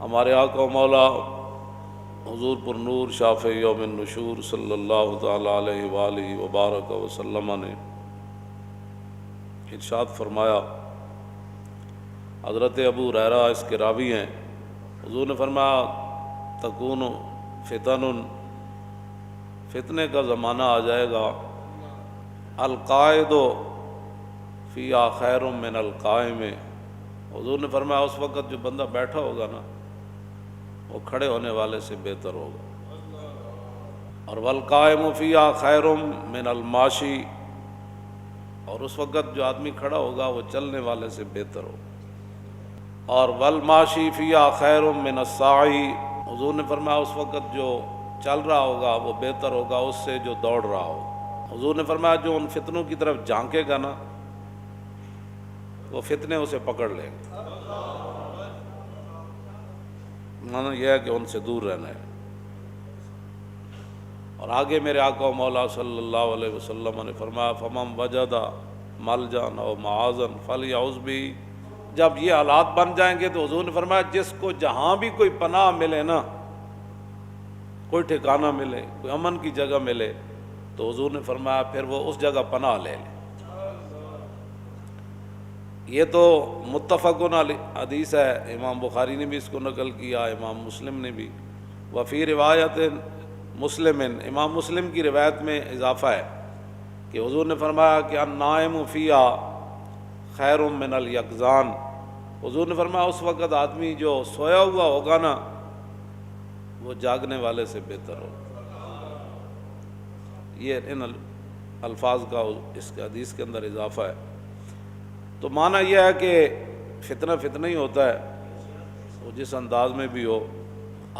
ہمارے آقا و مولا حضور پر نور شافع یوم النشور صلی اللہ تعالی علیہ وآلہ وبارک وسلم نے ارشاد فرمایا، حضرت ابو ہریرہ اس کے راوی ہیں، حضور نے فرمایا تکون فتن، فتنے کا زمانہ آ جائے گا، القائد فیہا خیر من القائم، حضور نے فرمایا اس وقت جو بندہ بیٹھا ہوگا نا وہ کھڑے ہونے والے سے بہتر ہوگا، اور والقائم فیہا خیر من الماشی، اور اس وقت جو آدمی کھڑا ہوگا وہ چلنے والے سے بہتر ہوگا، اور والماشی فیہا خیر من الساعی، حضور نے فرمایا اس وقت جو چل رہا ہوگا وہ بہتر ہوگا اس سے جو دوڑ رہا ہوگا۔ حضور نے فرمایا جو ان فتنوں کی طرف جھانکے گا نا وہ فتنے اسے پکڑ لیں گے، مانا یہ ہے کہ ان سے دور رہنا ہے۔ اور آگے میرے آقا و مولا صلی اللہ علیہ وسلم نے فرمایا فمن وجد ملجا او معاذا فلیعوذ بہ، جب یہ حالات بن جائیں گے تو حضور نے فرمایا جس کو جہاں بھی کوئی پناہ ملے نا، کوئی ٹھکانہ ملے، کوئی امن کی جگہ ملے، تو حضور نے فرمایا پھر وہ اس جگہ پناہ لے لے۔ یہ تو متفقن علیہ حدیث ہے، امام بخاری نے بھی اس کو نقل کیا، امام مسلم نے بھی، وفی روایت مسلم، امام مسلم کی روایت میں اضافہ ہے کہ حضور نے فرمایا کہ النائم فیہا خیر من الیقظان، حضور نے فرمایا اس وقت آدمی جو سویا ہوا ہوگا نا وہ جاگنے والے سے بہتر ہوگا۔ یہ ان الفاظ کا اس کے حدیث کے اندر اضافہ ہے۔ تو معنی یہ ہے کہ فتنہ ہی ہوتا ہے، وہ جس انداز میں بھی ہو۔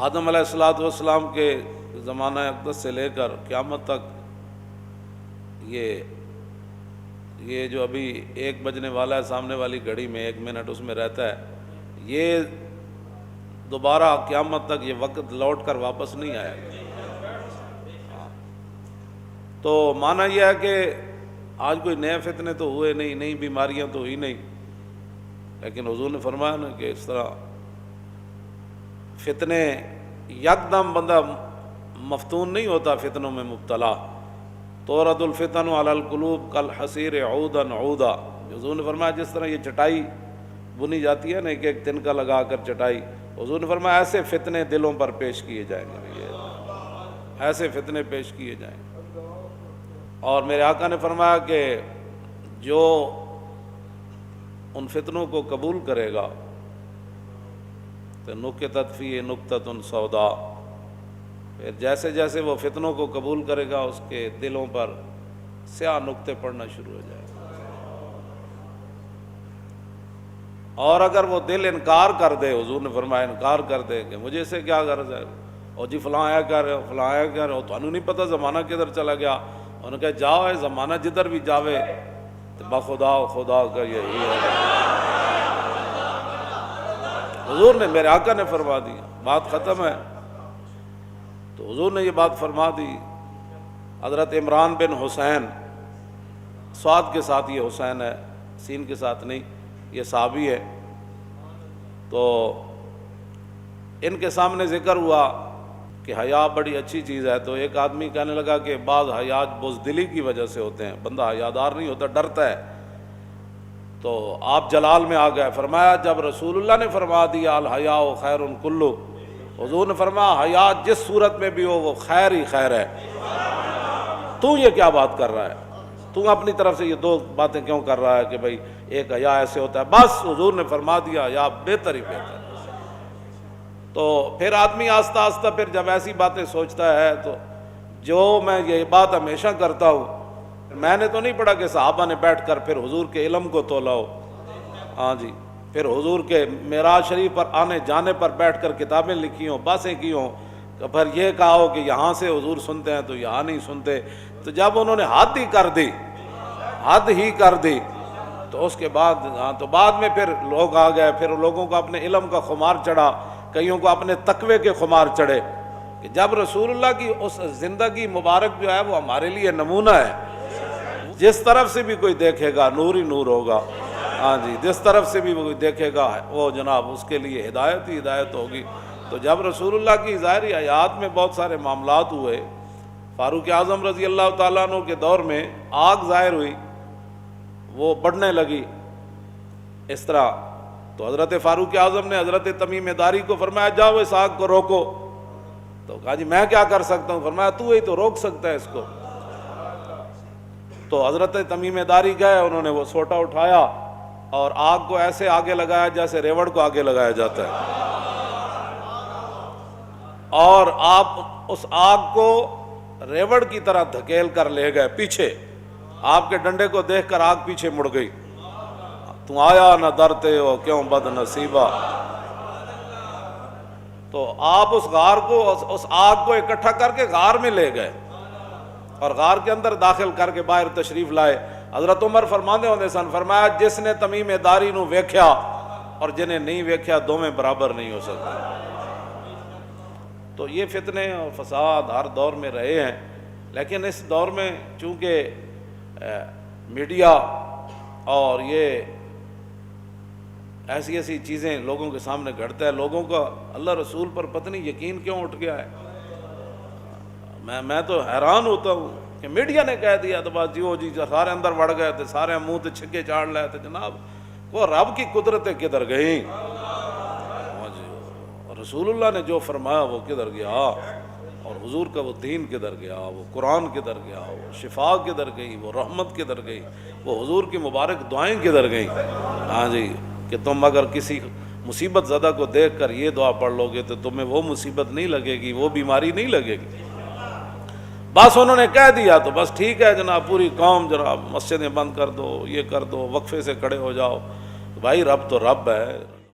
آدم علیہ السلام کے زمانہ اقدس سے لے کر قیامت تک یہ جو ابھی 1 بجنے والا ہے سامنے والی گھڑی میں 1 منٹ اس میں رہتا ہے، یہ دوبارہ قیامت تک یہ وقت لوٹ کر واپس نہیں آئے گا۔ تو معنی یہ ہے کہ آج کوئی نئے فتنے تو ہوئے نہیں، نئی بیماریاں تو ہوئی نہیں، لیکن حضور نے فرمایا نا کہ اس طرح فتنے یکدم بندہ مفتون نہیں ہوتا، فتنوں میں مبتلا۔ تورد الفتن علی القلوب کالحصیر عودا عودا، حضور نے فرمایا جس طرح یہ چٹائی بنی جاتی ہے نا ایک ایک تنکا لگا کر چٹائی، حضور نے فرمایا ایسے فتنے دلوں پر پیش کیے جائیں گے، ایسے فتنے پیش کیے جائیں گے۔ اور میرے آقا نے فرمایا کہ جو ان فتنوں کو قبول کرے گا تو نکتت فیہ نکتۃ سودا، پھر جیسے جیسے وہ فتنوں کو قبول کرے گا اس کے دلوں پر سیاہ نقطے پڑنا شروع ہو جائے گا، اور اگر وہ دل انکار کر دے، حضور نے فرمایا انکار کر دے کہ مجھے سے کیا غرض ہے، اور جی فلاں آیا کر رہے ہو، فلاں آیا کر رہے ہو، تو انہوں نہیں پتہ زمانہ کدھر چلا گیا، انہوں نے کہا جاؤ ہے زمانہ جدھر بھی جاوے تو خدا کا یہی ہے۔ حضور نے میرے آقا نے فرما دیا، بات ختم ہے۔ تو حضور نے یہ بات فرما دی۔ حضرت عمران بن حسین، صاد کے ساتھ یہ حسین ہے، سین کے ساتھ نہیں، یہ صحابی ہے، تو ان کے سامنے ذکر ہوا کہ حیا بڑی اچھی چیز ہے، تو ایک آدمی کہنے لگا کہ بعض حیات بزدلی کی وجہ سے ہوتے ہیں، بندہ حیادار نہیں ہوتا، ڈرتا ہے۔ تو آپ جلال میں آ گئے، فرمایا جب رسول اللہ نے فرما دیا الحیاء خیر کلہ، حضور نے فرمایا حیا جس صورت میں بھی ہو وہ خیر ہی خیر ہے، تو یہ کیا بات کر رہا ہے، تو اپنی طرف سے یہ 2 باتیں کیوں کر رہا ہے کہ بھائی ایک حیا ایسے ہوتا ہے، بس حضور نے فرما دیا حیا بہتر ہی بہتر۔ تو پھر آدمی آہستہ آہستہ پھر جب ایسی باتیں سوچتا ہے، تو جو میں یہ بات ہمیشہ کرتا ہوں، میں نے تو نہیں پڑھا کہ صحابہ نے بیٹھ کر پھر حضور کے علم کو تولا ہو، ہاں جی، پھر حضور کے معراج شریف پر آنے جانے پر بیٹھ کر کتابیں لکھی ہوں، باتیں کی ہوں، پھر یہ کہا ہو کہ یہاں سے حضور سنتے ہیں تو یہاں نہیں سنتے۔ تو جب انہوں نے حد ہی کر دی تو اس کے بعد تو بعد میں پھر لوگ آ گئے، پھر لوگوں کو اپنے علم کا خمار چڑھا، کئیوں کو اپنے تقوی کے خمار چڑھے، کہ جب رسول اللہ کی اس زندگی مبارک جو ہے وہ ہمارے لیے نمونہ ہے، جس طرف سے بھی کوئی دیکھے گا نور ہی نور ہوگا۔ ہاں جی، جس طرف سے بھی وہ دیکھے گا وہ جناب اس کے لیے ہدایت ہی ہدایت ہوگی۔ تو جب رسول اللہ کی ظاہری حیات میں بہت سارے معاملات ہوئے، فاروق اعظم رضی اللہ تعالیٰ عنہ کے دور میں آگ ظاہر ہوئی، وہ بڑھنے لگی اس طرح، تو حضرت فاروق اعظم نے حضرت تمیم داری کو فرمایا جاؤ اس آگ کو روکو۔ تو کہا جی میں کیا کر سکتا ہوں؟ فرمایا تو ہی تو روک سکتا ہے اس کو۔ تو حضرت تمیم داری گئے، انہوں نے وہ سوٹا اٹھایا اور آگ کو ایسے آگے لگایا جیسے ریوڑ کو آگے لگایا جاتا ہے، اور آپ اس آگ کو ریوڑ کی طرح دھکیل کر لے گئے پیچھے۔ آپ کے ڈنڈے کو دیکھ کر آگ پیچھے مڑ گئی۔ تم آیا نہ ڈرتے ہو کیوں بد نصیبہ۔ تو آپ اس غار کو، اس آگ کو اکٹھا کر کے غار میں لے گئے اور غار کے اندر داخل کر کے باہر تشریف لائے۔ حضرت عمر فرماندے ہوندے سن، فرمایا جس نے تمیم داری نو ویکھیا اور جنہیں نہیں ویکھیا دونوں برابر نہیں ہو سکتے۔ تو یہ فتنے اور فساد ہر دور میں رہے ہیں، لیکن اس دور میں چونکہ میڈیا اور یہ ایسی چیزیں لوگوں کے سامنے گھڑتا ہے، لوگوں کا اللہ رسول پر پتہ نہیں یقین کیوں اٹھ گیا ہے۔ میں تو حیران ہوتا ہوں کہ میڈیا نے کہہ دیا تو بس جی سارے اندر وڑ گئے تھے، سارے منہ تے چھکے چاڑ لائے تھے۔ جناب وہ رب کی قدرتیں کدھر گئیں؟ رسول اللہ نے جو فرمایا وہ کدھر گیا، اور حضور کا وہ دین کدھر گیا، وہ قرآن کدھر گیا، وہ شفا کدھر گئی، وہ رحمت کدھر گئی، وہ حضور کی مبارک دعائیں کدھر گئیں؟ ہاں جی، کہ تم اگر کسی مصیبت زدہ کو دیکھ کر یہ دعا پڑھ لو گے تو تمہیں وہ مصیبت نہیں لگے گی، وہ بیماری نہیں لگے گی۔ بس انہوں نے کہہ دیا تو بس ٹھیک ہے جناب، پوری قوم جناب مسجدیں بند کر دو، یہ کر دو، وقفے سے کھڑے ہو جاؤ۔ بھائی رب تو رب ہے۔